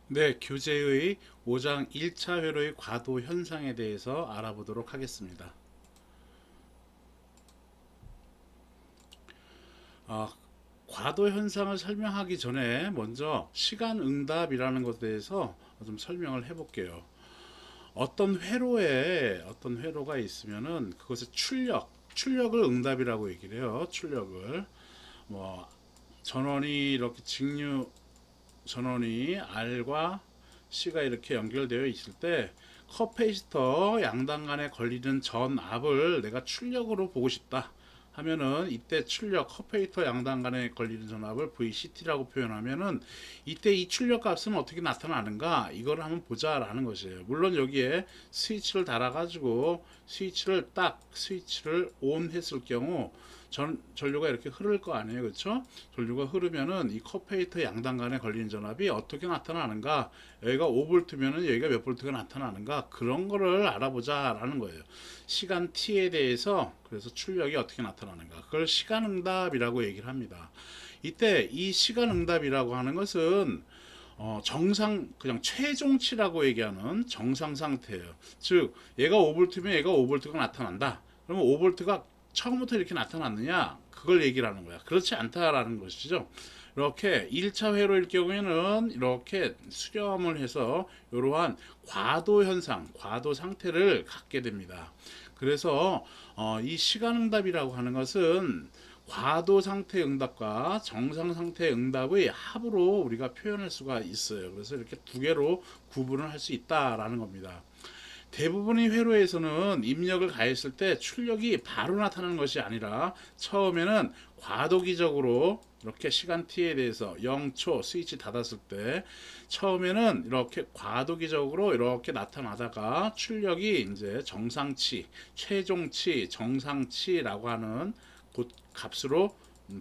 네, 교재의 5장 1차 회로의 과도 현상에 대해서 알아보도록 하겠습니다. 아, 과도 현상을 설명하기 전에 먼저 시간 응답이라는 것에 대해서 좀 설명을 해볼게요. 어떤 회로가 있으면은 그것의 출력을 응답이라고 얘기를 해요. 출력을 뭐 전원이 이렇게 직류 전원이 R과 C가 이렇게 연결되어 있을 때 커패시터 양당 간에 걸리는 전압을 내가 출력으로 보고 싶다 하면은 이때 출력 커패시터 양당 간에 걸리는 전압을 VCT라고 표현하면은 이때 이 출력 값은 어떻게 나타나는가 이걸 한번 보자라는 것이에요. 물론 여기에 스위치를 달아 가지고 스위치를 ON 했을 경우 전류가 이렇게 흐를 거 아니에요, 그렇죠? 전류가 흐르면은 이 커패이터 양당 간에 걸리는 전압이 어떻게 나타나는가, 여기가 5V면은 여기가 몇 볼트가 나타나는가, 그런 거를 알아보자라는 거예요. 시간 t에 대해서 그래서 출력이 어떻게 나타나는가, 그걸 시간응답이라고 얘기를 합니다. 이때 이 시간응답이라고 하는 것은 그냥 최종치라고 얘기하는 정상 상태예요. 즉 얘가 5V면 얘가 5V가 나타난다. 그러면 5V가 처음부터 이렇게 나타났느냐, 그걸 얘기를 하는 거야. 그렇지 않다라는 것이죠. 이렇게 1차 회로일 경우에는 이렇게 수렴을 해서 이러한 과도 현상, 과도 상태를 갖게 됩니다. 그래서 이 시간응답이라고 하는 것은 과도 상태 응답과 정상 상태 응답의 합으로 우리가 표현할 수가 있어요. 그래서 이렇게 두 개로 구분을 할 수 있다라는 겁니다. 대부분의 회로에서는 입력을 가했을 때 출력이 바로 나타나는 것이 아니라 처음에는 과도기적으로 이렇게 시간 t에 대해서 0초 스위치 닫았을 때 처음에는 이렇게 과도기적으로 이렇게 나타나다가 출력이 이제 정상치, 최종치, 정상치라고 하는 그 값으로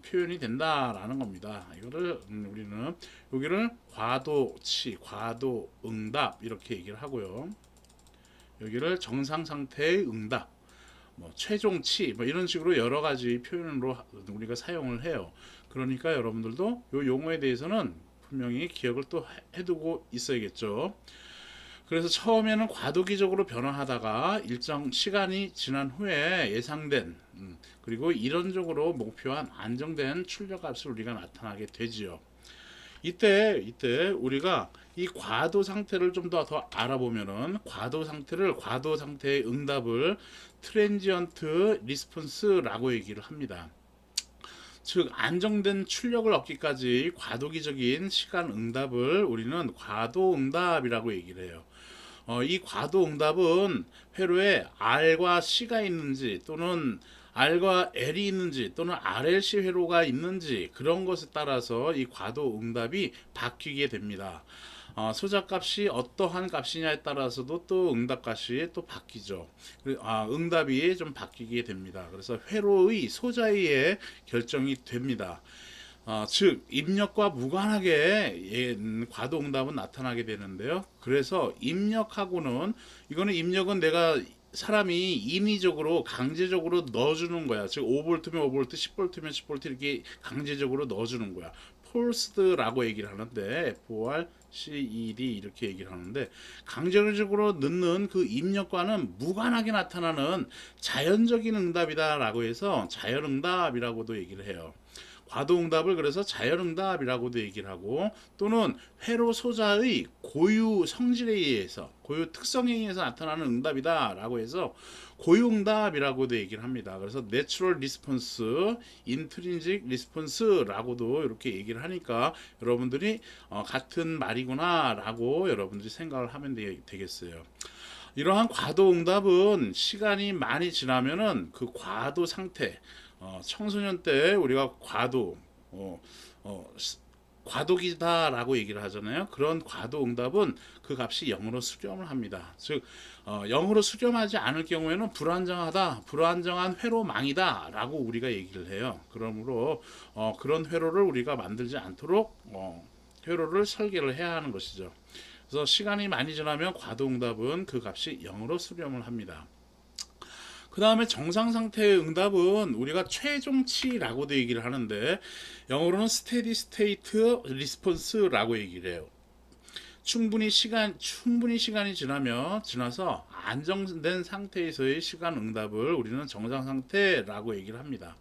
표현이 된다라는 겁니다. 이거를 우리는 여기를 과도치, 과도응답 이렇게 얘기를 하고요. 여기를 정상 상태의 응답, 뭐 최종치, 뭐 이런 식으로 여러 가지 표현으로 우리가 사용을 해요. 그러니까 여러분들도 이 용어에 대해서는 분명히 기억을 또 해두고 있어야겠죠. 그래서 처음에는 과도기적으로 변화하다가 일정 시간이 지난 후에 예상된 그리고 이론적으로 목표한 안정된 출력값을 우리가 나타나게 되지요. 이때 우리가 이 과도 상태를 좀 더 알아보면은 과도 상태의 응답을 트랜지언트 리스폰스라고 얘기를 합니다. 즉 안정된 출력을 얻기까지 과도기적인 시간 응답을 우리는 과도 응답이라고 얘기를 해요. 이 과도 응답은 회로에 R과 C가 있는지 또는 R과 L이 있는지 또는 RLC 회로가 있는지 그런 것에 따라서 이 과도 응답이 바뀌게 됩니다. 소자값이 어떠한 값이냐에 따라서도 또 응답값이 또 바뀌죠. 응답이 좀 바뀌게 됩니다. 그래서 회로의 소자에 결정이 됩니다. 즉 입력과 무관하게 과도응답은 나타나게 되는데요. 그래서 이거는 입력은 내가 사람이 인위적으로 강제적으로 넣어주는 거야. 즉 5V면 5V, 10V면 10V 이렇게 강제적으로 넣어주는 거야. 폴스드라고 얘기를 하는데 FORCED 이렇게 얘기를 하는데 강제적으로 넣는 그 입력과는 무관하게 나타나는 자연적인 응답이다라고 해서 자연응답이라고도 얘기를 해요. 과도응답을 그래서 자연응답이라고도 얘기를 하고 또는 회로 소자의 고유 성질에 의해서 고유 특성에 의해서 나타나는 응답이다 라고 해서 고유응답이라고도 얘기를 합니다. 그래서 내추럴 리스폰스, 인트린직 리스폰스라고도 이렇게 얘기를 하니까 여러분들이 같은 말이구나 라고 여러분들이 생각을 하면 되겠어요. 이러한 과도응답은 시간이 많이 지나면은 그 과도 상태, 청소년 때 우리가 어, 어, 과도기다라고 얘기를 하잖아요. 그런 과도응답은 그 값이 0으로 수렴을 합니다. 즉 0으로 수렴하지 않을 경우에는 불안정한 회로망이다 라고 우리가 얘기를 해요. 그러므로 그런 회로를 우리가 만들지 않도록 회로를 설계를 해야 하는 것이죠. 그래서 시간이 많이 지나면 과도응답은 그 값이 0으로 수렴을 합니다. 그 다음에 정상 상태의 응답은 우리가 최종치라고도 얘기를 하는데 영어로는 스테디 스테이트 리스폰스라고 얘기를 해요. 충분히 시간이 지나서 안정된 상태에서의 시간 응답을 우리는 정상 상태라고 얘기를 합니다.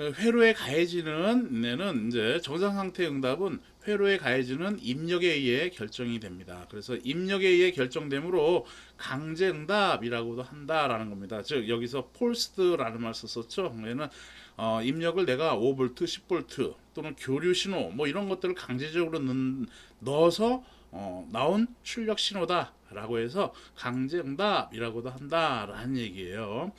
회로에 가해지는 내는 이제 정상 상태 응답은 회로에 가해지는 입력에 의해 결정이 됩니다. 그래서 입력에 의해 결정되므로 강제 응답이라고도 한다라는 겁니다. 즉 여기서 폴스드라는 말 썼었죠. 얘는 입력을 내가 5V, 10V 또는 교류 신호 뭐 이런 것들을 강제적으로 넣어서 나온 출력 신호다라고 해서 강제 응답이라고도 한다라는 얘기예요.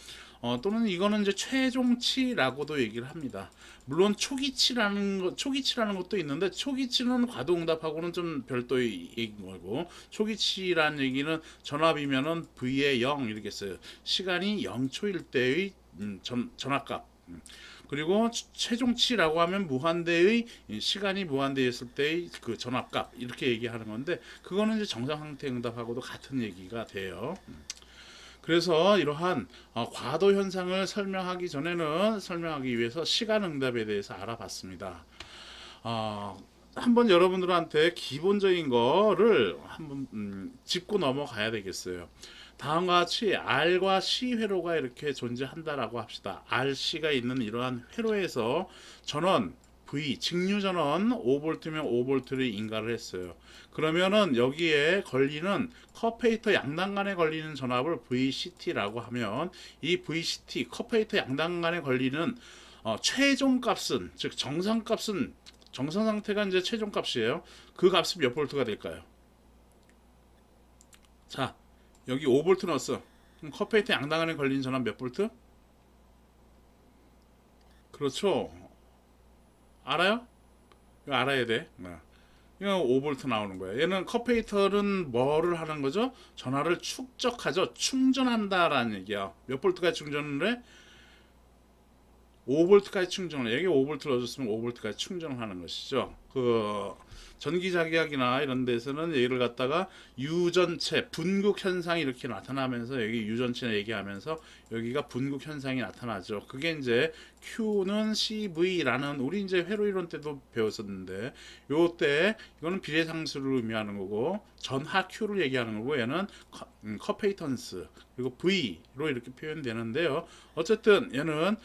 또는 이거는 이제 최종치라고도 얘기를 합니다. 물론 초기치라는 것도 있는데 초기치는 과도응답하고는 좀 별도의 얘기인 거고 초기치라는 얘기는 전압이면은 V에 0 이렇게 써요. 시간이 0초일 때의 전압값. 그리고 최종치라고 하면 무한대의 시간이 무한대였을 때의 그 전압값 이렇게 얘기하는 건데 그거는 이제 정상 상태 응답하고도 같은 얘기가 돼요. 그래서 이러한 과도 현상을 설명하기 위해서 시간 응답에 대해서 알아봤습니다. 한번 여러분들한테 기본적인 거를 한번 짚고 넘어가야 되겠어요. 다음과 같이 R과 C 회로가 이렇게 존재한다라고 합시다. RC가 있는 이러한 회로에서 전원 V, 직류 전원 5V면 5V를 인가를 했어요. 그러면은 여기에 걸리는 커페이터 양단 간에 걸리는 전압을 VCT라고 하면 이 VCT 커페이터 양단 간에 걸리는 최종 값은 즉 정상 상태가 이제 최종 값이에요. 그 값이 몇 볼트가 될까요? 자, 여기 5V 넣었어. 그럼 커페이터 양단 간에 걸리는 전압 몇 볼트? 그렇죠. 알아요? 이거 알아야 돼. 이거 5V 나오는 거야. 얘는 커페이터는 뭐를 하는 거죠? 전화를 축적하죠. 충전한다라는 얘기야. 몇 볼트까지 충전을 해? 5V까지 충전을 해. 여기 5V 넣어줬으면 5V까지 충전을 하는 것이죠. 그 전기자기약이나 이런 데서는 얘를 갖다가 유전체 분극 현상이 이렇게 나타나면서 여기 유전체 얘기하면서 여기가 분극 현상이 나타나죠. 그게 이제 Q는 CV라는 우리 이제 회로 이론 때도 배웠었는데 요때 이거는 비례상수를 의미하는 거고 전하 Q를 얘기하는 거고 얘는 커페이턴스 그리고 V로 이렇게 표현되는데요. 어쨌든 얘는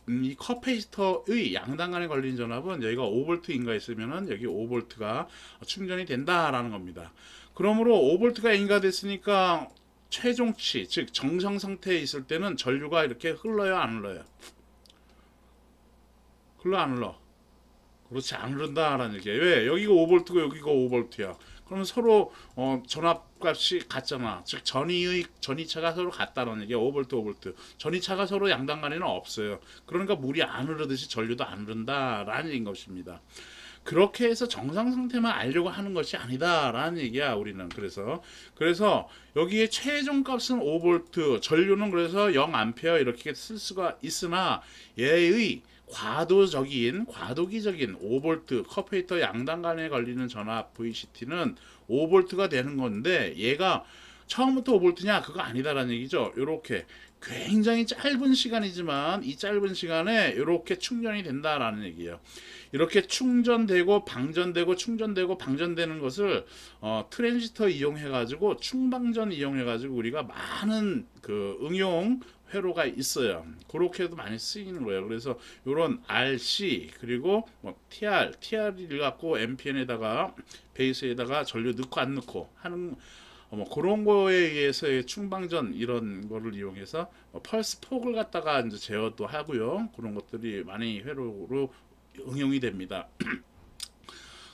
이 커페이터의 양단 간에 걸린 전압은 여기가 5V인가 있으면은 여기 5V가 충전이 된다라는 겁니다. 그러므로 5V가 인가됐으니까 최종치 즉 정상 상태에 있을 때는 전류가 이렇게 흘러요 안 흘러요? 흘러 안 흘러? 그렇지 안 흐른다라는 얘기예요. 왜? 여기가 5V고 여기가 5V야. 그러면 서로 전압값이 같잖아. 즉 전이차가 서로 같다는 얘기야. 5V 5V. 전이차가 서로 양단 간에는 없어요. 그러니까 물이 안 흐르듯이 전류도 안 흐른다라는 얘기인 것입니다. 그렇게 해서 정상 상태만 알려고 하는 것이 아니다라는 얘기야 우리는. 그래서 여기에 최종 값은 5V, 전류는 그래서 0A 이렇게 쓸 수가 있으나 얘의 과도기적인 5V 커페이터 양단 간에 걸리는 전압 VCT는 5V가 되는 건데 얘가 처음부터 5V냐 그거 아니다라는 얘기죠. 요렇게 굉장히 짧은 시간이지만 이 짧은 시간에 이렇게 충전이 된다라는 얘기예요. 이렇게 충전되고 방전되는 것을 트랜지스터 이용해 가지고 충방전 이용해 가지고 우리가 많은 그 응용 회로가 있어요. 그렇게도 많이 쓰이는 거예요. 그래서 이런 RC 그리고 뭐 TR을 갖고 NPN에다가 베이스에다가 전류 넣고 안 넣고 하는 뭐 그런 거에 의해서의 충방전 이런 거를 이용해서 펄스 폭을 갖다가 이제 제어도 하고요. 그런 것들이 많이 회로로 응용이 됩니다.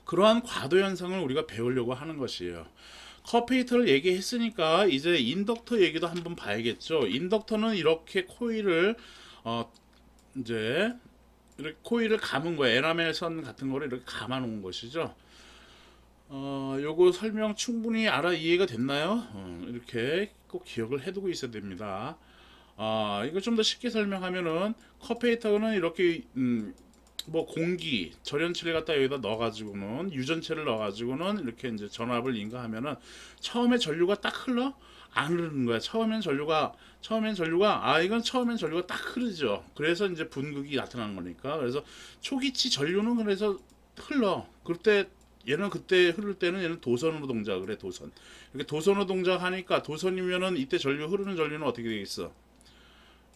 그러한 과도 현상을 우리가 배우려고 하는 것이에요. 커페이터를 얘기했으니까 이제 인덕터 얘기도 한번 봐야겠죠. 인덕터는 이렇게 코일을 이제 이렇게 코일을 감은 거예요. 에나멜 선 같은 거를 이렇게 감아 놓은 것이죠. 요거 설명 충분히 이해가 됐나요? 이렇게 꼭 기억을 해두고 있어야 됩니다. 이거 좀 더 쉽게 설명하면은 커페이터는 이렇게 뭐 공기 절연체를 갖다 여기다 넣어가지고는 유전체를 넣어가지고는 이렇게 이제 전압을 인가하면은 처음에 전류가 딱 흘러 안 흐르는 거야. 처음엔 전류가 이건 처음엔 전류가 딱 흐르죠. 그래서 이제 분극이 나타나는 거니까. 그래서 초기치 전류는 그래서 흘러. 그때 얘는 그때 흐를 때는 얘는 도선으로 동작을 해. 도선. 이렇게 도선으로 동작하니까 도선이면은 이때 흐르는 전류는 어떻게 되겠어?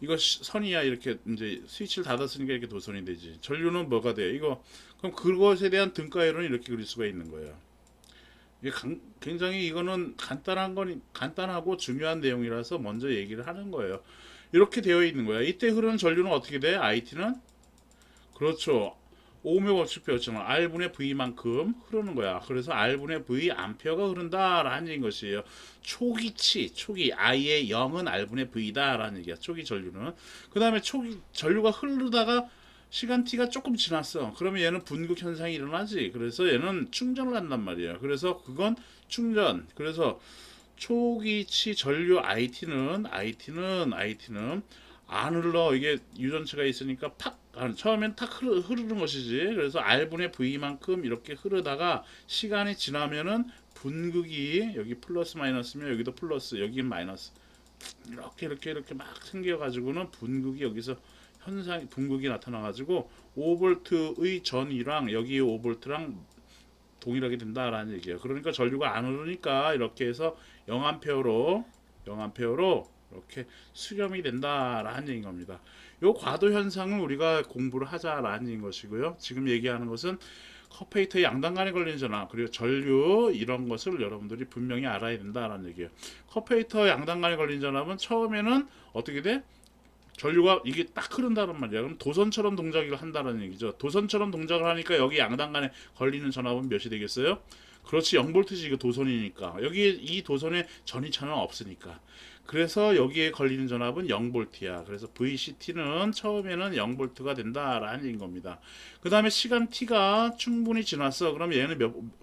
이거 선이야. 이렇게 이제 스위치를 닫았으니까 이렇게 도선이 되지. 전류는 뭐가 돼? 이거 그럼 그것에 대한 등가율은 이렇게 그릴 수가 있는 거예요. 이게 굉장히 이거는 간단하고 중요한 내용이라서 먼저 얘기를 하는 거예요. 이렇게 되어 있는 거야. 이때 흐르는 전류는 어떻게 돼? IT는 그렇죠. 오음의 법칙표였잖아. R분의 V만큼 흐르는 거야. 그래서 R분의 V 암페어가 흐른다라는 것이에요. 초기 I의 0은 R분의 V다라는 얘기야. 초기 전류는. 그 다음에 초기 전류가 흐르다가 시간 t가 조금 지났어. 그러면 얘는 분극 현상이 일어나지. 그래서 얘는 충전을 한단 말이야. 그래서 그건 충전. 그래서 초기치 전류 IT는 안 흘러. 이게 유전체가 있으니까 처음엔 탁 흐르는 것이지. 그래서 R분의 V만큼 이렇게 흐르다가 시간이 지나면은 분극이 여기 플러스 마이너스면 여기도 플러스, 여기 마이너스. 이렇게 막 생겨가지고는 분극이 여기서 분극이 나타나가지고 5V의 전이랑 여기 5V랑 동일하게 된다라는 얘기예요. 그러니까 전류가 안 흐르니까 이렇게 해서 0A로 이렇게 수렴이 된다라는 얘기인 겁니다. 요 과도 현상은 우리가 공부를 하자라는 것이고요. 지금 얘기하는 것은 커페이터의 양단간에 걸리는 전압 그리고 전류 이런 것을 여러분들이 분명히 알아야 된다라는 얘기예요. 커페이터 양단간에 걸린 전압은 처음에는 어떻게 돼? 전류가 이게 딱 흐른다는 말이야. 그럼 도선처럼 동작을 한다는 얘기죠. 도선처럼 동작을 하니까 여기 양단간에 걸리는 전압은 몇이 되겠어요? 그렇지, 0V지. 이거 도선이니까. 여기 이 도선에 전이차는 없으니까. 그래서 여기에 걸리는 전압은 0V야. 그래서 VCT는 처음에는 0V가 된다라는 겁니다. 그 다음에 시간 T가 충분히 지났어. 그럼 얘는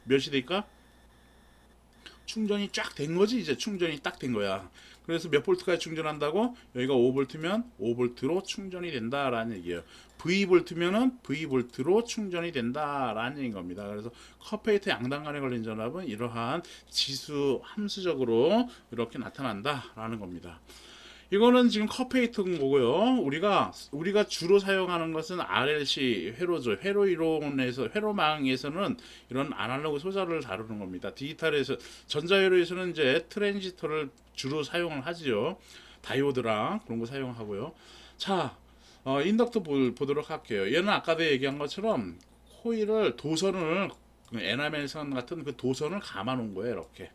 몇이 될까? 충전이 쫙 된 거지. 이제 충전이 딱 된 거야. 그래서 몇 볼트까지 충전한다고? 여기가 5V면 5V로 충전이 된다라는 얘기예요. V볼트면은 V볼트로 충전이 된다라는 얘기인 겁니다. 그래서 커페이터 양단간에 걸린 전압은 이러한 지수 함수적으로 이렇게 나타난다라는 겁니다. 이거는 지금 커페이터인 거고요. 우리가 주로 사용하는 것은 RLC 회로죠. 회로망에서는 이런 아날로그 소자를 다루는 겁니다. 디지털에서 전자회로에서는 이제 트랜지스터를 주로 사용을 하지요. 다이오드랑 그런 거 사용하고요. 자, 인덕터 보도록 할게요. 얘는 아까도 얘기한 것처럼 코일을 도선을 에나멜선 같은 그 도선을 감아 놓은 거예요. 이렇게.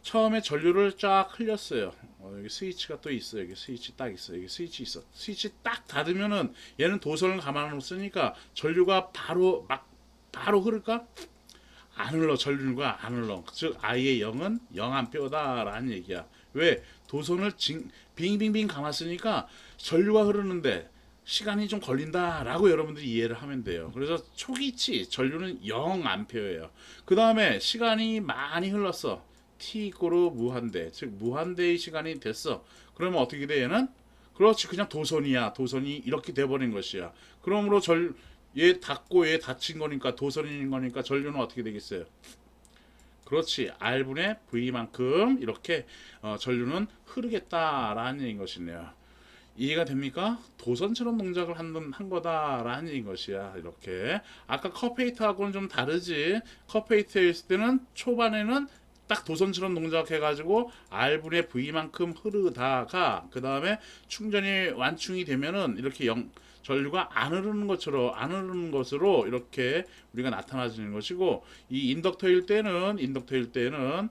처음에 전류를 쫙 흘렸어요. 여기 스위치가 또 있어. 여기 스위치 딱 있어. 여기 스위치 있어. 스위치 딱 닫으면은 얘는 도선을 감아 놓으니까 전류가 바로 흐를까? 안 흘러. 전류가 안 흘러. 즉 I의 0은 0A다라는 얘기야. 왜? 도선을 빙빙빙 감았으니까 전류가 흐르는데 시간이 좀 걸린다라고 여러분들이 이해를 하면 돼요. 그래서 초기치 전류는 0A예요. 그 다음에 시간이 많이 흘렀어. t 이꼬르 무한대, 즉 무한대의 시간이 됐어. 그러면 어떻게 돼? 얘는 그렇지, 그냥 도선이야. 도선이 이렇게 돼버린 것이야. 그러므로 얘 닫고 얘 닫힌 거니까 도선인 거니까 전류는 어떻게 되겠어요? 그렇지, R분의 V만큼 이렇게 전류는 흐르겠다라는 얘기인 것이네요. 이해가 됩니까? 도선처럼 동작을 한 거다라는 것이야. 이렇게 아까 커페이터하고는 좀 다르지. 커페이터에 있을 때는 초반에는 딱 도선처럼 동작해가지고 R분의 V만큼 흐르다가 그 다음에 충전이 완충이 되면은 이렇게 전류가 안 흐르는 것으로 이렇게 우리가 나타나지는 것이고, 이 인덕터일 때는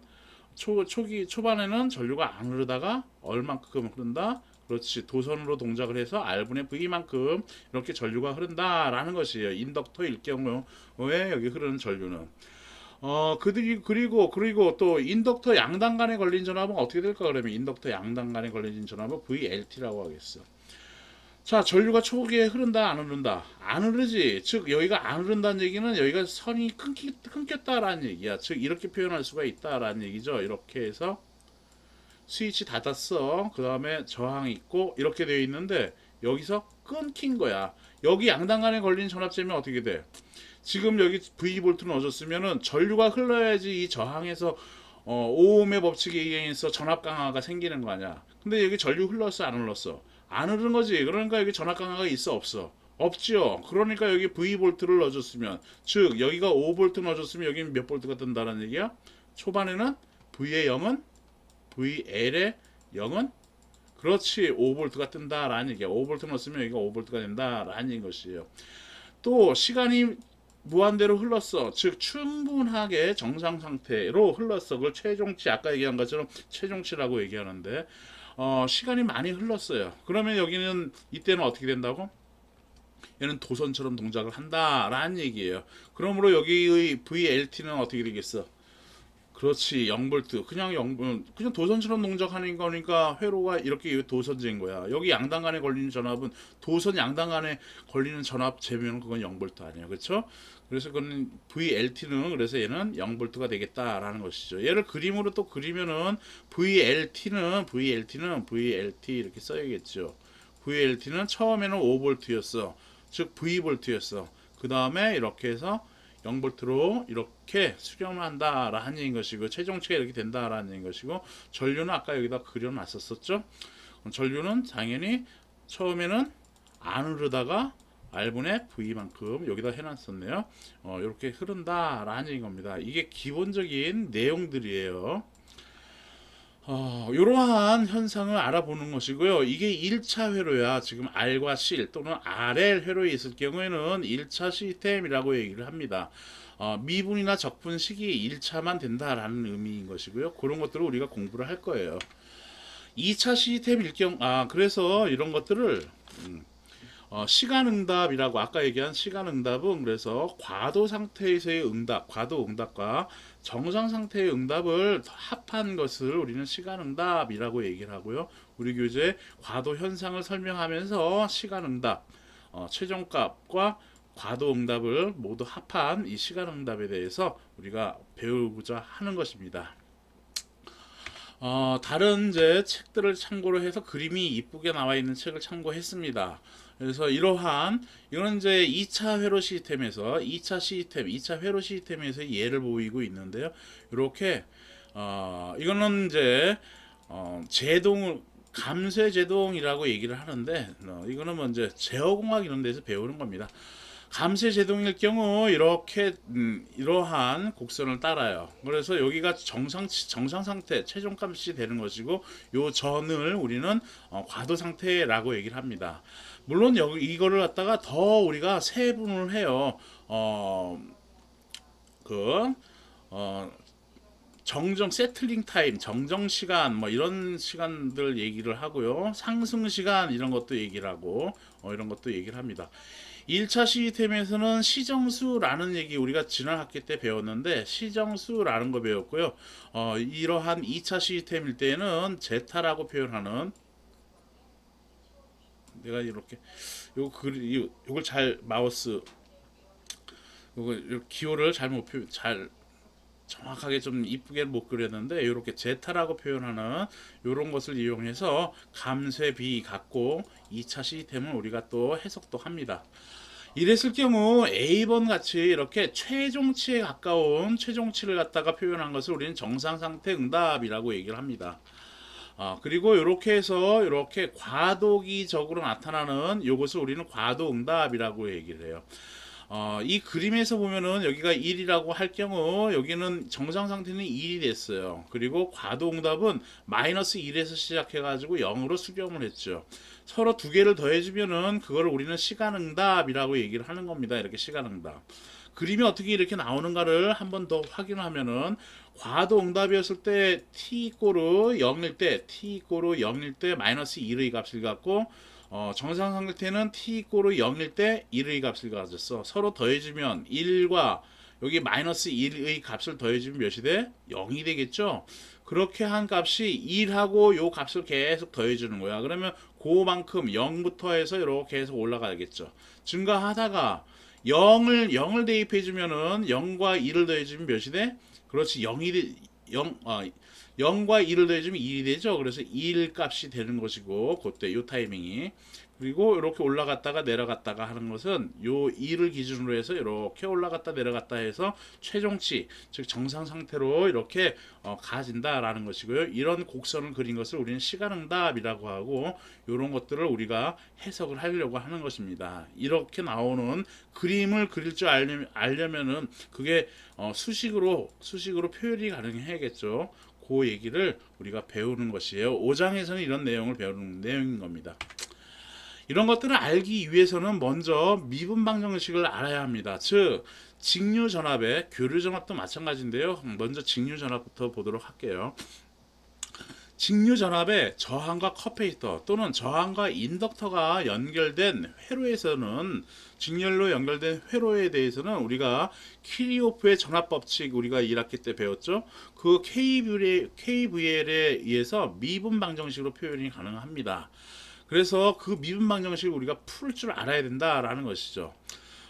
초반에는 전류가 안 흐르다가 얼만큼 흐른다? 그렇지, 도선으로 동작을 해서 R분의 V만큼 이렇게 전류가 흐른다라는 것이에요. 인덕터일 경우에 여기 흐르는 전류는. 그리고 또 인덕터 양단간에 걸린 전압은 어떻게 될까? 그러면 인덕터 양단간에 걸린 전압은 VLT라고 하겠어. 자, 전류가 초기에 흐른다, 안 흐른다? 안 흐르지. 즉 여기가 안 흐른다는 얘기는 여기가 선이 끊겼다라는 얘기야. 즉 이렇게 표현할 수가 있다라는 얘기죠. 이렇게 해서 스위치 닫았어. 그 다음에 저항 있고 이렇게 되어 있는데 여기서 끊긴 거야. 여기 양단간에 걸린 전압점이 어떻게 돼? 지금 여기 V볼트 넣어줬으면은 전류가 흘러야지 이 저항에서 오음의 법칙에 의해서 전압 강화가 생기는 거 아니야. 근데 여기 전류 흘렀어, 안 흘렀어? 안 흐른 거지. 그러니까 여기 전압 강화가 있어, 없어? 없지요. 그러니까 여기 V볼트를 넣어줬으면, 즉 여기가 5볼트 넣어줬으면 여기는 몇 볼트가 뜬다는 얘기야? 초반에는 V의 0은 VL의 0은 그렇지 5볼트가 뜬다라는 얘기야. 5볼트 넣었으면 여기가 5볼트가 된다라는 것이에요. 또 시간이 무한대로 흘렀어. 즉 충분하게 정상 상태로 흘렀어. 그걸 최종치, 아까 얘기한 것처럼 최종치라고 얘기하는데 시간이 많이 흘렀어요. 그러면 여기는 이때는 어떻게 된다고? 얘는 도선처럼 동작을 한다라는 얘기예요. 그러므로 여기의 VLT는 어떻게 되겠어? 그렇지 0볼트 그냥 도선처럼 동작하는 거니까 회로가 이렇게 도선제인 거야. 여기 양당 간에 걸리는 전압은 도선 양당 간에 걸리는 전압 제면 그건 0볼트 아니에요. 그렇죠? 그래서 그건 VLT는 그래서 얘는 0볼트가 되겠다라는 것이죠. 얘를 그림으로 또 그리면은 VLT 이렇게 써야겠죠. VLT는 처음에는 5볼트였어. 즉 V볼트였어. 그 다음에 이렇게 해서 0볼트로 이렇게 수렴을 한다라는 얘기인 것이고 최종치가 이렇게 된다라는 얘기인 것이고 전류는 아까 여기다 그려놨었죠. 전류는 당연히 처음에는 안 흐르다가 R분의 V만큼 여기다 해놨었네요. 이렇게 흐른다라는 얘기인 겁니다. 이게 기본적인 내용들이에요. 이러한 현상을 알아보는 것이고요. 이게 1차 회로야. 지금 R과 C 또는 RL 회로에 있을 경우에는 1차 시스템이라고 얘기를 합니다. 미분이나 적분식이 1차만 된다라는 의미인 것이고요. 그런 것들을 우리가 공부를 할 거예요. 2차 시스템일 그래서 이런 것들을 시간응답이라고 아까 얘기한 시간응답은 그래서 과도 상태에서의 응답, 과도 응답과 정상 상태의 응답을 합한 것을 우리는 시간응답이라고 얘기를 하고요. 우리 교재 과도 현상을 설명하면서 시간응답, 최종값과 과도 응답을 모두 합한 이 시간응답에 대해서 우리가 배우고자 하는 것입니다. 다른 이제 책들을 참고로 해서 그림이 이쁘게 나와 있는 책을 참고했습니다. 그래서 이건 이제 2차 회로 시스템에서 2차 회로 시스템에서 예를 보이고 있는데요. 이렇게 이거는 이제 감쇄 제동이라고 얘기를 하는데 이거는 먼저 제어공학 이런 데서 배우는 겁니다. 감쇄 제동일 경우 이렇게 이러한 곡선을 따라요. 그래서 여기가 정상 상태 최종값이 되는 것이고 요 전을 우리는 과도 상태라고 얘기를 합니다. 물론 이거를 갖다가 더 우리가 세분을 해요. 정정 세틀링 타임, 정정 시간 뭐 이런 시간들 얘기를 하고요. 상승 시간 이런 것도 얘기를 하고 이런 것도 얘기를 합니다. 1차 시스템에서는 시정수라는 얘기 우리가 지난 학기 때 배웠는데 시정수라는 거 배웠고요. 이러한 2차 시스템일 때는 제타라고 표현하는 내가 이렇게 요걸 잘 마우스 기호를 잘 정확하게 좀 이쁘게 못 그렸는데 이렇게 제타라고 표현하는 이런 것을 이용해서 감쇄비 갖고 2차 시스템을 우리가 또 해석도 합니다. 이랬을 경우 A번 같이 이렇게 최종치에 가까운 최종치를 갖다가 표현한 것을 우리는 정상상태 응답이라고 얘기를 합니다. 그리고 이렇게 해서 이렇게 과도기적으로 나타나는 이것을 우리는 과도응답이라고 얘기를 해요. 이 그림에서 보면은 여기가 1이라고 할 경우 여기는 정상 상태는 1이 됐어요. 그리고 과도응답은 마이너스 1에서 시작해 가지고 0으로 수렴을 했죠. 서로 두 개를 더해주면은 그걸 우리는 시간응답이라고 얘기를 하는 겁니다. 이렇게 시간응답. 그림이 어떻게 이렇게 나오는가를 한 번 더 확인하면은 과도응답이었을 때 t=0일 때 마이너스 1의 값을 갖고 정상 상태는 t=0일 때 1의 값을 가졌어. 서로 더해주면 1과 여기 마이너스 1의 값을 더해주면 몇이 돼? 0이 되겠죠. 그렇게 한 값이 1하고 요 값을 계속 더해주는 거야. 그러면 그만큼 0부터 해서 이렇게 해서 올라가겠죠. 증가하다가 0을 대입해주면은 0과 1을 더해주면 몇이 돼? 그렇지 0이 0과 2를 더해주면 1이 되죠. 그래서 1 값이 되는 것이고 그때 요 타이밍이. 그리고 이렇게 올라갔다가 내려갔다가 하는 것은 요 2를 기준으로 해서 이렇게 올라갔다 내려갔다 해서 최종치, 즉 정상 상태로 이렇게 가진다라는 것이고요. 이런 곡선을 그린 것을 우리는 시간응답이라고 하고, 이런 것들을 우리가 해석을 하려고 하는 것입니다. 이렇게 나오는 그림을 그릴 줄 알려면은 그게 수식으로 표현이 가능해야겠죠. 그 얘기를 우리가 배우는 것이에요. 5장에서는 이런 내용을 배우는 내용인 겁니다. 이런 것들을 알기 위해서는 먼저 미분방정식을 알아야 합니다. 즉 직류전압의 교류전압도 마찬가지인데요. 먼저 직류전압부터 보도록 할게요. 직류전압의 저항과 커패시터 또는 저항과 인덕터가 연결된 회로에서는, 직렬로 연결된 회로에 대해서는 우리가 키리호프의 전압법칙 우리가 1학기 때 배웠죠. 그 KVL에 의해서 미분방정식으로 표현이 가능합니다. 그래서 그 미분방정식을 우리가 풀 줄 알아야 된다라는 것이죠.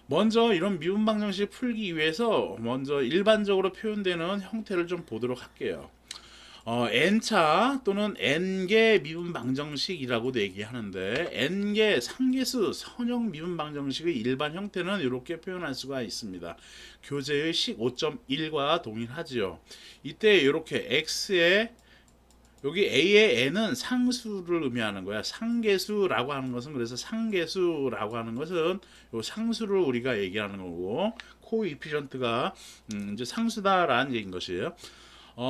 먼저 이런 미분방정식을 풀기 위해서 먼저 일반적으로 표현되는 형태를 좀 보도록 할게요. n차 또는 n개 미분방정식이라고도 얘기하는데, n개 상계수 선형 미분방정식의 일반 형태는 이렇게 표현할 수가 있습니다. 교재의 식 5.1과 동일하지요. 이때 이렇게 x의 여기 a의 n은 상수를 의미하는 거야. 상계수라고 하는 것은, 그래서 상계수라고 하는 것은 요 상수를 우리가 얘기하는 거고, 코이피션트가 이제 상수다라는 얘기인 것이에요.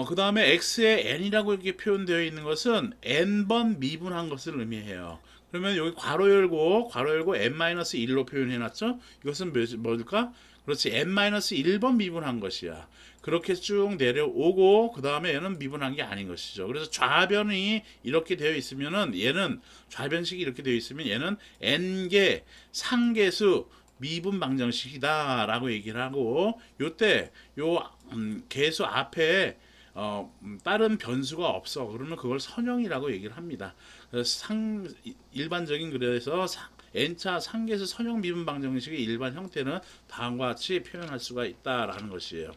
그 다음에 x의 n이라고 이렇게 표현되어 있는 것은 n번 미분한 것을 의미해요. 그러면 여기 괄호 열고 n-1로 표현해놨죠. 이것은 뭘까? 그렇지, n-1번 미분한 것이야. 그렇게 쭉 내려오고 그 다음에 얘는 미분한 게 아닌 것이죠. 그래서 좌변이 이렇게 되어 있으면은, 얘는 좌변식이 이렇게 되어 있으면 얘는 n개 상계수 미분 방정식이다 라고 얘기를 하고, 요때 요 계수 앞에 다른 변수가 없어. 그러면 그걸 선형이라고 얘기를 합니다. 그래서 일반적인, 그래서 n차 상계수 선형 미분 방정식의 일반 형태는 다음과 같이 표현할 수가 있다라는 것이에요.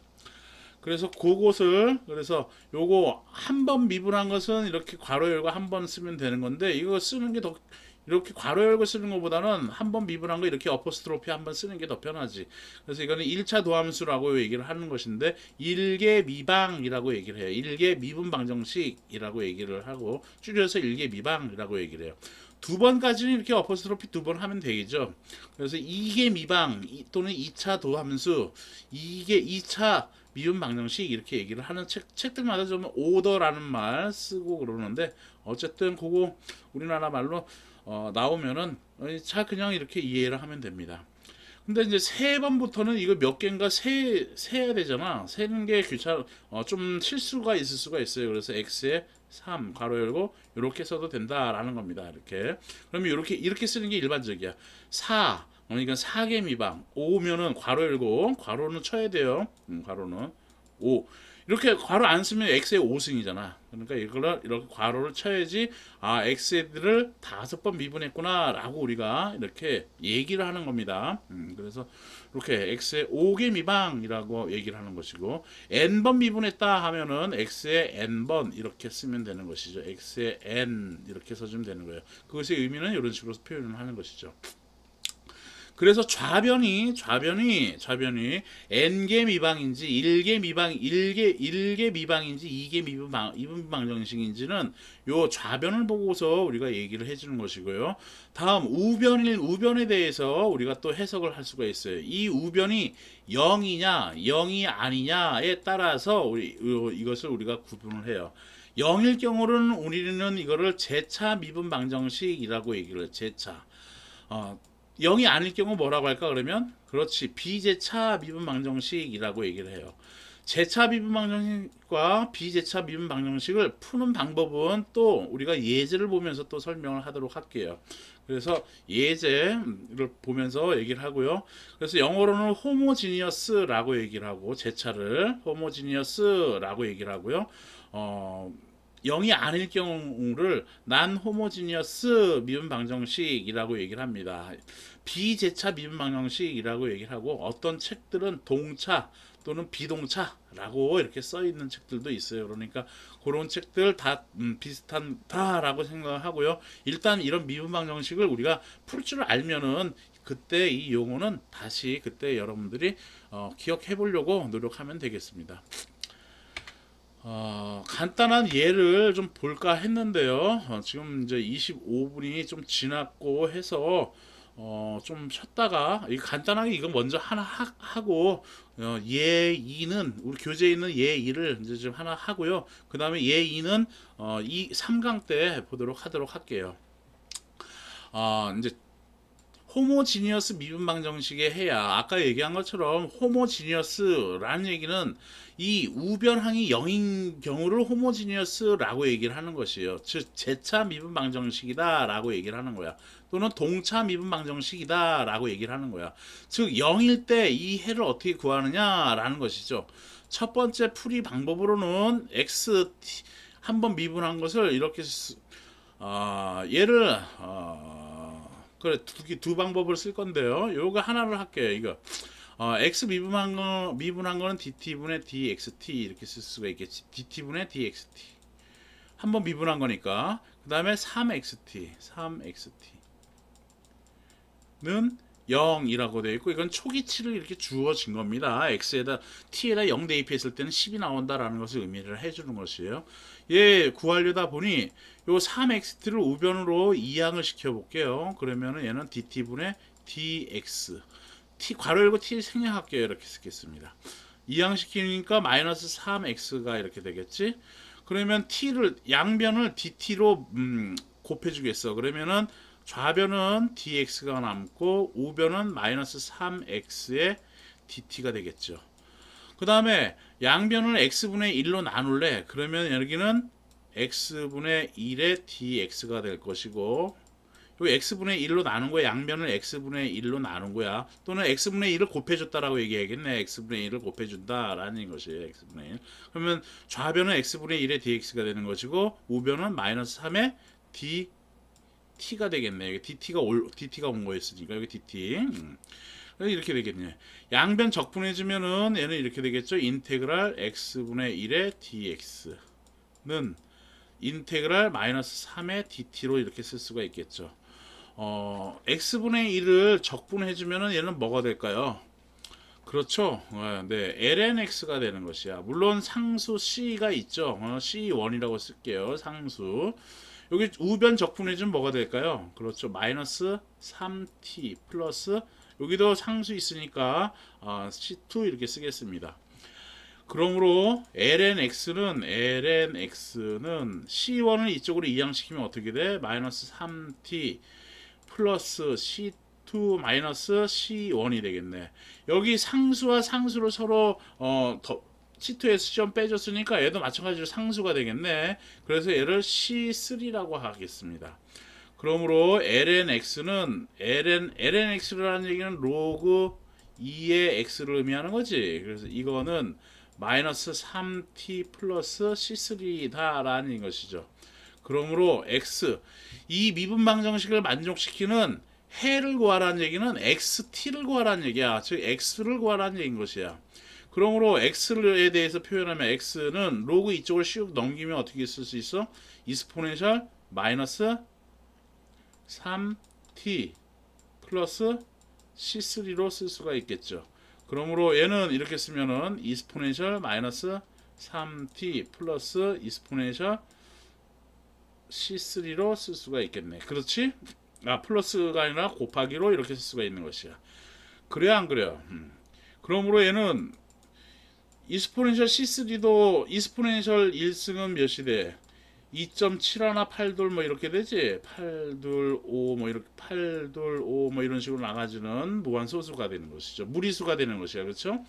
그래서 그것을, 그래서 요거 한 번 미분한 것은 이렇게 괄호 열고 한 번 쓰면 되는 건데, 이거 쓰는 게 더, 이렇게 괄호 열고 쓰는 것보다는 한 번 미분한 거 이렇게 어포스트로피 한 번 쓰는 게 더 편하지. 그래서 이거는 1차 도함수라고 얘기를 하는 것인데, 1개 미방이라고 얘기를 해요. 1개 미분 방정식이라고 얘기를 하고, 줄여서 1개 미방이라고 얘기를 해요. 두 번까지는 이렇게 어포스트로피 두 번 하면 되겠죠. 그래서 2개 미방 또는 2차 도함수, 2차 미분 방정식 이렇게 얘기를 하는 책들마다 좀 오더라는 말 쓰고 그러는데, 어쨌든 그거 우리나라 말로 나오면은 자 그냥 이렇게 이해를 하면 됩니다. 근데 이제 세 번부터는 이거 몇 개인가 세야 되잖아. 세는 게 좀 실수가 있을 수가 있어요. 그래서 x에 3 괄호 열고 이렇게 써도 된다라는 겁니다. 이렇게. 그러면 이렇게 쓰는 게 일반적이야. 4, 그러니까 4개 미방. 5면은 괄호 열고 괄호는 쳐야 돼요. 괄호는 5. 이렇게 괄호 안 쓰면 x의 5승이잖아. 그러니까 이거를 이렇게 괄호를 쳐야지, 아 x를 5번 미분했구나 라고 우리가 이렇게 얘기를 하는 겁니다. 그래서 이렇게 x의 5개 미방이라고 얘기를 하는 것이고, n번 미분했다 하면은 x의 n번 이렇게 쓰면 되는 것이죠. x의 n 이렇게 써주면 되는 거예요. 그것의 의미는 이런 식으로 표현을 하는 것이죠. 그래서 좌변이 n개 미방인지 1개 미방인지 2개 미분 방정식인지는 요 좌변을 보고서 우리가 얘기를 해주는 것이고요. 다음 우변에 대해서 우리가 또 해석을 할 수가 있어요. 이 우변이 0이냐 0이 아니냐에 따라서 이것을 우리가 구분을 해요. 0일 경우는 우리는 이거를 제차 미분 방정식이라고 얘기를 해요. 제차. 0이 아닐 경우 뭐라고 할까? 그러면 그렇지, 비제차 미분 방정식이라고 얘기를 해요. 제차 미분 방정식과 비제차 미분 방정식을 푸는 방법은 또 우리가 예제를 보면서 또 설명을 하도록 할게요. 그래서 예제를 보면서 얘기를 하고요. 그래서 영어로는 호모지니어스라고 얘기를 하고, 제차를 호모지니어스라고 얘기를 하고요. 0이 아닐 경우를 난 호모지니어스 미분 방정식이라고 얘기를 합니다. 비재차 미분 방정식이라고 얘기를 하고, 어떤 책들은 동차 또는 비동차라고 이렇게 써 있는 책들도 있어요. 그러니까 그런 책들 다 비슷하다라고 생각을 하고요. 일단 이런 미분 방정식을 우리가 풀 줄 알면은 그때 이 용어는 다시 그때 여러분들이 기억해 보려고 노력하면 되겠습니다. 간단한 예를 좀 볼까 했는데요. 지금 이제 25분이 좀 지났고 해서 좀 쉬었다가 간단하게 이거 먼저 하나 하고, 예 2는 우리 교재에 있는 예 2를 이제 좀 하나 하고요. 그 다음에 예 2는 이 3강 때 보도록 하도록 할게요. 이제 호모지니어스 미분 방정식에 해야 아까 얘기한 것처럼 호모지니어스라는 얘기는 이 우변항이 0인 경우를 호모지니어스라고 얘기를 하는 것이에요. 즉 재차 미분 방정식이다 라고 얘기를 하는 거야. 또는 동차 미분 방정식이다 라고 얘기를 하는 거야. 즉 0일 때 이 해를 어떻게 구하느냐 라는 것이죠. 첫 번째 풀이 방법으로는 x 한번 미분한 것을 이렇게 얘를 그래 두 방법을 쓸 건데요. 요거 하나를 할게요. 이거 x 미분한 거는 dt분의 dxt 이렇게 쓸 수가 있겠지. dt분의 dxt 한번 미분한 거니까. 그 다음에 3xt는 0이라고 되어 있고, 이건 초기치를 이렇게 주어진 겁니다. x에다 t에다 0 대입했을 때는 10이 나온다라는 것을 의미를 해주는 것이에요. 얘 구하려다 보니 요 3xt를 우변으로 이항을 시켜 볼게요. 그러면은 얘는 dt분의 dx, t 괄호 열고 t 생략할게요. 이렇게 쓰겠습니다. 이항시키니까 마이너스 3x가 이렇게 되겠지. 그러면 t를 양변을 dt로 곱해주겠어. 그러면은 좌변은 dx가 남고 우변은 마이너스 3x의 dt가 되겠죠. 그 다음에 양변을 x분의 1로 나눌래. 그러면 여기는 x분의 1의 dx가 될 것이고, 요 x분의 1로 나눈 거야. 양변을 x분의 1로 나눈 거야. 또는 x분의 1을 곱해줬다라고 얘기하겠네. x분의 1을 곱해준다라는 것이에요. x분의 1. 그러면 좌변은 x분의 1의 dx가 되는 것이고, 우변은 마이너스 3의 dt가 되겠네. dt가 온 거였으니까 여기 dt. 이렇게 되겠네. 양변 적분해주면은 얘는 이렇게 되겠죠. 인테그랄 x분의 1의 dx는 인테그랄 마이너스 3의 dt로 이렇게 쓸 수가 있겠죠. x분의 1을 적분해주면은 얘는 뭐가 될까요? 그렇죠. 네, lnx가 되는 것이야. 물론 상수 c가 있죠. c1이라고 쓸게요. 상수. 여기 우변 적분해주면 뭐가 될까요? 그렇죠. 마이너스 3t 플러스 여기도 상수 있으니까 c2 이렇게 쓰겠습니다. 그러므로 lnx는 c1을 이쪽으로 이항시키면 어떻게 돼? 마이너스 3t 플러스 c2 마이너스 c1이 되겠네. 여기 상수와 상수를 서로 C2에서 시험 빼줬으니까 얘도 마찬가지로 상수가 되겠네. 그래서 얘를 C3라고 하겠습니다. 그러므로 lnx는 lnx라는 얘기는 로그 2의 x를 의미하는 거지. 그래서 이거는 마이너스 3t 플러스 c3다라는 것이죠. 그러므로 x 이 미분 방정식을 만족시키는 해를 구하라는 얘기는 xt를 구하라는 얘기야. 즉 x를 구하라는 얘기인 것이야. 그러므로 x에 대해서 표현하면 x는 로그 이쪽을 슉 넘기면 어떻게 쓸 수 있어? 이스포넨셜 마이너스 3t 플러스 c3로 쓸 수가 있겠죠. 그러므로 얘는 이렇게 쓰면은 이스포넨셜 마이너스 3t 플러스 이스포넨셜 c3로 쓸 수가 있겠네. 그렇지? 플러스가 아니라 곱하기로 이렇게 쓸 수가 있는 것이야. 그래야 안 그래요? 그러므로 얘는 이스포넨셜 C3도 이스포넨셜 1승은 몇이 돼? 2.71 8둘 뭐 이렇게 되지? 8둘 5 뭐 이렇게 8둘 5 뭐 이런 식으로 나가지는 무한소수가 되는 것이죠. 무리수가 되는 것이야. 그렇죠?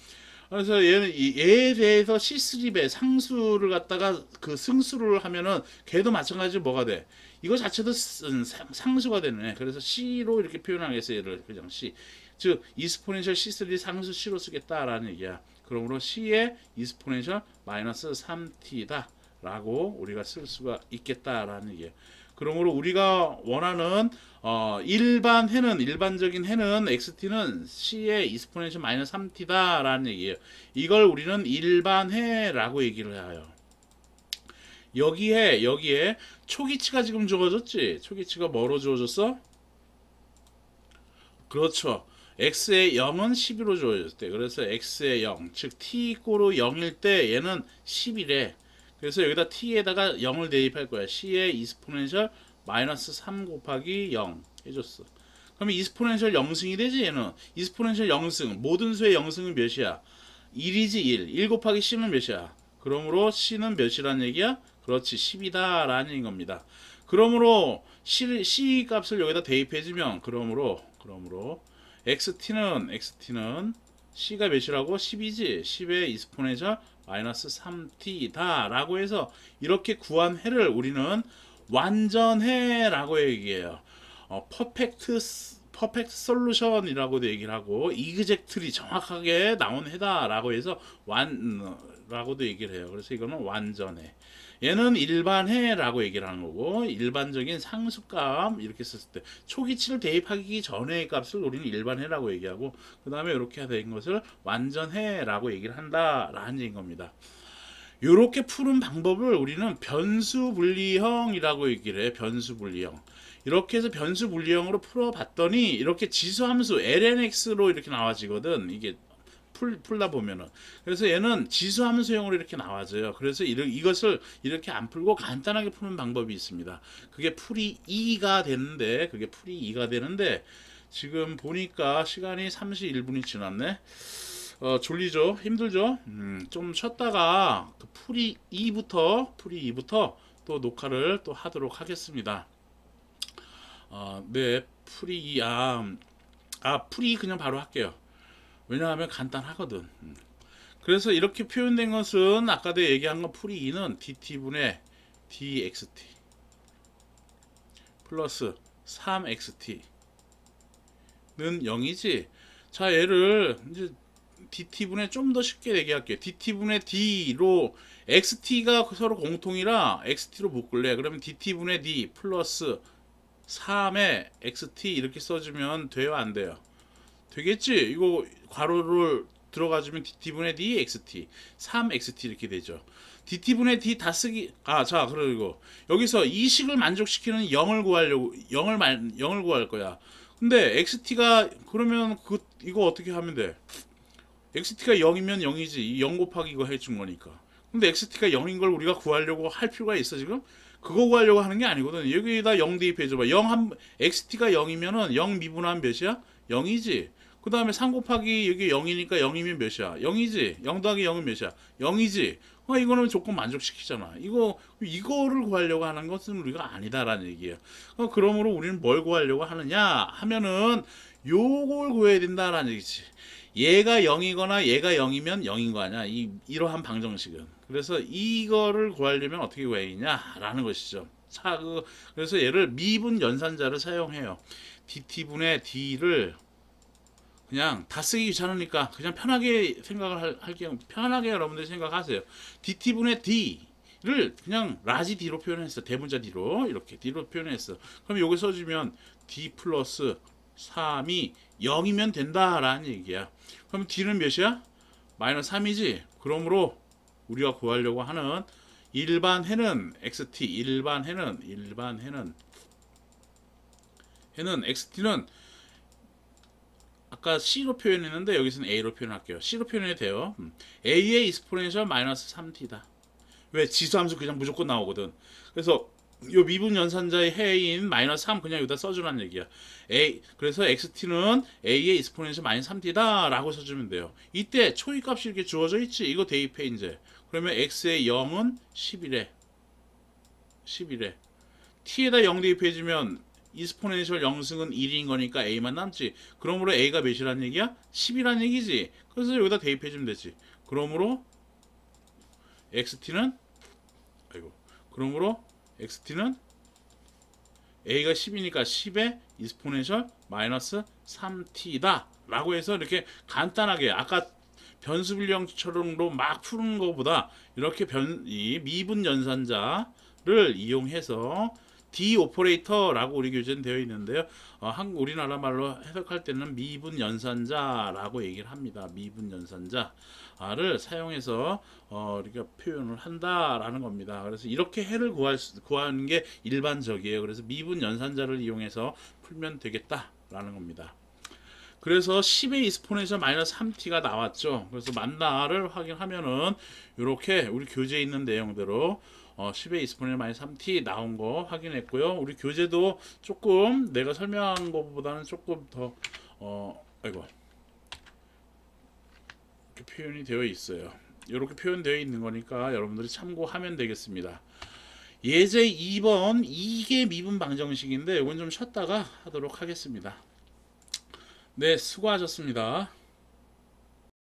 그래서 얘에 대해서 C3배 상수를 갖다가 그 승수를 하면은 걔도 마찬가지로 뭐가 돼? 이거 자체도 상수가 되네. 그래서 C로 이렇게 표현하겠어요. 얘를 그냥 C. 즉 이스포넨셜 C3 상수 C로 쓰겠다라는 얘기야. 그러므로 C의 이스포넨셜 마이너스 3T다 라고 우리가 쓸 수가 있겠다라는 얘기예요. 그러므로 우리가 원하는 일반 해는 일반적인 해는 xt는 c의 이스포넨셜 마이너스 3t다 라는 얘기예요. 이걸 우리는 일반 해라고 얘기를 해요. 여기에 초기치가 지금 주어졌지. 초기치가 뭐로 주어졌어? 그렇죠. x의 0은 12로 주어졌대. 그래서 x의 0, 즉 t 이꼬르 0일 때 얘는 10이래. 그래서 여기다 t에다가 0을 대입할 거야. c의 이스포넨셜 마이너스 3 곱하기 0 해줬어. 그러면 이스포넨셜 0승이 되지 얘는. 이스포넨셜 0승, 모든 수의 0승은 몇이야? 1이지 1. 1 곱하기 c는 몇이야? 그러므로 c는 몇이란 얘기야? 그렇지, 10이다 라는 얘기인 겁니다. 그러므로 c 값을 여기다 대입해주면 그러므로 xt는 c가 몇이라고? 10이지. 10의 이스포넨셜 마이너스 3t다 라고 해서 이렇게 구한 해를 우리는 완전해라고 얘기해요. 퍼펙트 솔루션이라고도 얘기를 하고 이그젝트리 정확하게 나온 해다라고 해서 라고도 얘기를 해요. 그래서 이거는 완전해. 얘는 일반해라고 얘기를 하는 거고 일반적인 상수값 이렇게 썼을 때 초기치를 대입하기 전의 값을 우리는 일반해라고 얘기하고 그 다음에 이렇게 된 것을 완전해라고 얘기를 한다라는 얘기인 겁니다. 이렇게 푸는 방법을 우리는 변수분리형이라고 얘기를 해요. 변수분리형. 이렇게 해서 변수분리형으로 풀어봤더니 이렇게 지수함수 lnx로 이렇게 나와지거든. 이게 풀다 보면은. 그래서 얘는 지수함수형으로 이렇게 나와져요. 그래서 이것을 이렇게 안 풀고 간단하게 푸는 방법이 있습니다. 그게 풀이 2가 되는데 지금 보니까 시간이 31분이 지났네. 졸리죠? 힘들죠? 좀 쉬었다가 그 풀이 2부터 또 녹화를 또 하도록 하겠습니다. 네, 풀이 2, 풀이 그냥 바로 할게요. 왜냐하면 간단하거든. 그래서 이렇게 표현된 것은 아까 내가 얘기한 건 풀이 2는 dt분의 dxt 플러스 3xt는 0이지. 자, 얘를 이제 dt분의 좀 더 쉽게 얘기할게요. dt분의 d로 xt가 서로 공통이라 xt로 묶을래. 그러면 dt분의 d 플러스 3의 xt 이렇게 써주면 돼요, 안 돼요? 되겠지? 이거 괄호를 들어가주면 dt분의 d xt 3xt 이렇게 되죠. dt분의 d 다 쓰기. 자, 그리고 여기서 이 식을 만족시키는 0을 구하려고 0을 구할 거야. 근데 xt가 그러면 이거 어떻게 하면 돼? xt가 0이면 0이지. 0 곱하기 이거 해준 거니까. 근데 xt가 0인 걸 우리가 구하려고 할 필요가 있어 지금? 그거 구하려고 하는 게 아니거든. 여기다 0 대입해줘봐. xt가 0이면은 0 미분하면 몇이야? 0이지. 그 다음에 3 곱하기 여기 0이니까 0이면 몇이야? 0이지. 0 더하기 0은 몇이야? 0이지. 이거는 조건 만족시키잖아. 이거를 구하려고 하는 것은 우리가 아니다라는 얘기예요. 그러므로 우리는 뭘 구하려고 하느냐 하면은 요걸 구해야 된다라는 얘기지. 얘가 0이거나 얘가 0이면 0인 거 아니야. 이러한 방정식은. 그래서 이거를 구하려면 어떻게 구해야겠냐라는 것이죠. 자, 그래서 얘를 미분 연산자를 사용해요. dt분의 d를 그냥 다 쓰기 귀찮으니까 그냥 편하게 생각을 할게요. 편하게 여러분들 생각하세요. dt분의 d를 그냥 라지 d로 표현했어. 대문자 d로 이렇게 d로 표현했어. 그럼 여기 써주면 d 플러스 3이 0이면 된다라는 얘기야. 그럼 d는 몇이야? 마이너스 3이지. 그러므로 우리가 구하려고 하는 일반 해는 xt, 일반 해는 xt는 아까 c로 표현했는데 여기서는 a로 표현할게요. c로 표현해도 돼요. a의 이스포넨셜 마이너스 3t다. 왜? 지수함수 그냥 무조건 나오거든. 그래서 요 미분 연산자의 해인 마이너스 3 그냥 여기다 써주라는 얘기야. 그래서 xt는 a의 이스포넨셜 마이너스 3t다 라고 써주면 돼요. 이때 초이값이 이렇게 주어져 있지. 이거 대입해 이제. 그러면 x의 0은 11에 t에다 0 대입해주면 이스포넨셜 0승은 1인 거니까 a만 남지. 그러므로 a가 몇이란 얘기야? 10이란 얘기지. 그래서 여기다 대입해주면 되지. 그러므로 xt는 a가 10이니까 10의 이스포넨셜 마이너스 3t다 라고 해서 이렇게 간단하게 아까 변수 불량처럼로 막 푸는 것보다 이렇게 이 미분 연산자를 이용해서 D 오퍼레이터라고 우리 교재는 되어 있는데요. 우리나라 말로 해석할 때는 미분 연산자라고 얘기를 합니다. 미분 연산자를 사용해서 우리가 표현을 한다라는 겁니다. 그래서 이렇게 해를 구하는 게 일반적이에요. 그래서 미분 연산자를 이용해서 풀면 되겠다라는 겁니다. 그래서 10의 이스포넨셜 마이너스 3t가 나왔죠. 그래서 맞나를 확인하면은 이렇게 우리 교재에 있는 내용대로 10의 이스포넨셜 마이너스 3t 나온 거 확인했고요. 우리 교재도 조금 내가 설명한 것보다는 조금 더 아이고 이렇게 표현이 되어 있어요. 이렇게 표현되어 있는 거니까 여러분들이 참고하면 되겠습니다. 예제 2번 이게 미분 방정식인데 이건 좀 쉬었다가 하도록 하겠습니다. 네, 수고하셨습니다.